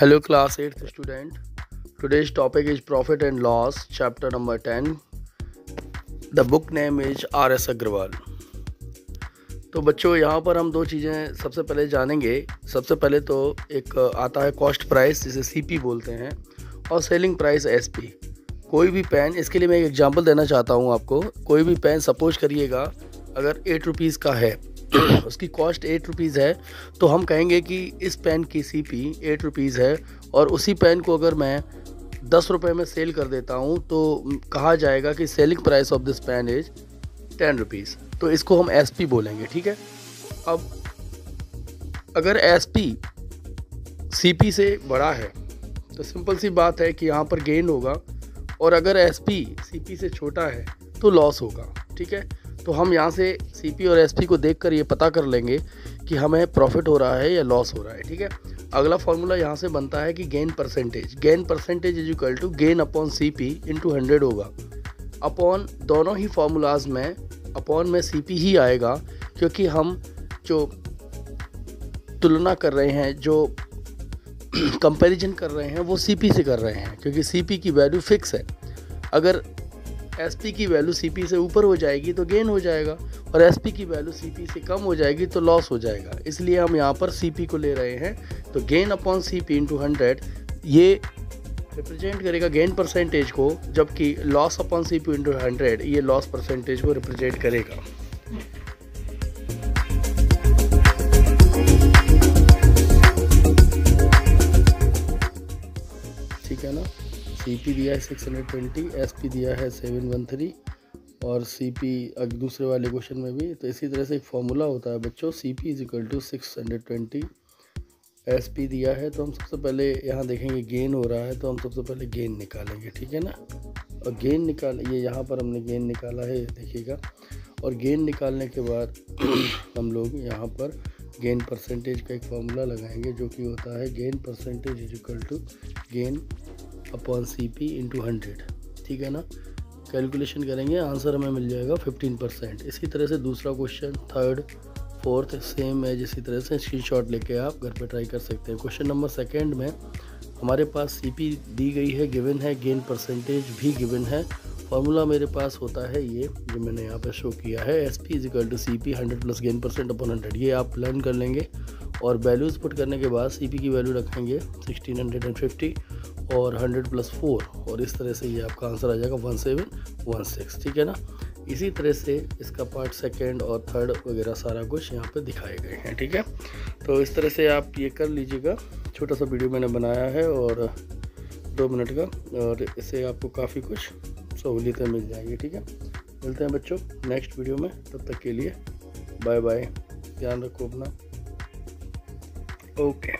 Hello class 8th student. Today's topic is profit and loss, chapter number 10. The book name is R.S. Agrawal. तो बच्चों यहाँ पर हम दो चीज़ें सबसे पहले जानेंगे। सबसे पहले तो एक आता है कॉस्ट प्राइस, जिसे सीपी बोलते हैं, और सेलिंग प्राइस एसपी। कोई भी पेन, इसके लिए मैं एक एग्जांपल देना चाहता हूँ आपको। कोई भी पेन सपोज करिएगा अगर 8 रुपीज़ का है, उसकी कॉस्ट 8 रुपीज़ है, तो हम कहेंगे कि इस पेन की सीपी 8 रुपीज़ है, और उसी पेन को अगर मैं 10 रुपये में सेल कर देता हूँ तो कहा जाएगा कि selling price of this pen is 10 rupees. तो इसको हम एसपी बोलेंगे, ठीक है। अब अगर एसपी सीपी से बड़ा है तो सिंपल सी बात है कि यहाँ पर गेन होगा, और अगर एसपी सीपी से छोटा है तो लॉस होगा, ठीक है। तो हम यहाँ से सीपी और एसपी को देखकर ये पता कर लेंगे कि हमें प्रॉफिट हो रहा है या लॉस हो रहा है, ठीक है। अगला फॉर्मूला यहाँ से बनता है कि gain percentage is equal to gain upon CP into 100 होगा। अपॉन दोनों ही फॉर्मूलाज में अपॉन में सीपी ही आएगा, क्योंकि हम जो तुलना कर रहे हैं, जो कंपैरिजन कर रहे हैं, वो सीपी से कर रहे हैं, क्योंकि सीपी की वैल्यू फिक्स है। अगर एसपी की वैल्यू सीपी से ऊपर हो जाएगी तो गेन हो जाएगा, और एसपी की वैल्यू सीपी से कम हो जाएगी तो लॉस हो जाएगा। इसलिए हम यहाँ पर सीपी को ले रहे हैं। तो गेन अपॉन सीपी इंटू 100 ये रिप्रेजेंट करेगा गेन परसेंटेज को, जबकि लॉस अपॉन सीपी इंटू 100 ये लॉस परसेंटेज को रिप्रेजेंट करेगा। ठीक है ना। सीपी दिया है 620, एसपी दिया है 713, और सीपी दूसरे वाले क्वेश्चन में भी। तो इसी तरह से एक फॉर्मूला होता है बच्चों, CP is equal to 620, SP दिया है। तो हम सबसे पहले यहाँ देखेंगे गेन हो रहा है, तो हम सबसे पहले गेन निकालेंगे, ठीक है ना। और गेन ये यहाँ पर हमने गेन निकाला है, देखिएगा। और गेन निकालने के बाद हम लोग यहाँ पर गेन परसेंटेज का एक फॉर्मूला लगाएंगे, जो कि होता है gain percentage is equal to gain upon CP into 100, ठीक है ना। कैलकुलेशन करेंगे, आंसर हमें मिल जाएगा 15%। इसी तरह से दूसरा क्वेश्चन, थर्ड, फोर्थ सेम है। इसी तरह से स्क्रीनशॉट लेके आप घर पे ट्राई कर सकते हैं। क्वेश्चन नंबर सेकंड में हमारे पास सीपी दी गई है, गिवन है, गेन परसेंटेज भी गिवन है। फार्मूला मेरे पास होता है ये जो मैंने यहाँ पे शो किया है, SP is equal to CP 100 plus gain percent upon 100। ये आप लर्न कर लेंगे, और वैल्यूज़ पुट करने के बाद सीपी की वैल्यू रखेंगे 1650 और 100 प्लस 4, और इस तरह से ये आपका आंसर आ जाएगा 1716, ठीक है ना। इसी तरह से इसका पार्ट सेकंड और थर्ड वगैरह सारा कुछ यहाँ पे दिखाए गए हैं, ठीक है। तो इस तरह से आप ये कर लीजिएगा। छोटा सा वीडियो मैंने बनाया है और 2 मिनट का, और इससे आपको काफ़ी कुछ सहूलियतें मिल जाएंगी, ठीक है। मिलते हैं बच्चों नेक्स्ट वीडियो में, तब तक के लिए बाय बाय, ध्यान रखो अपना, ओके।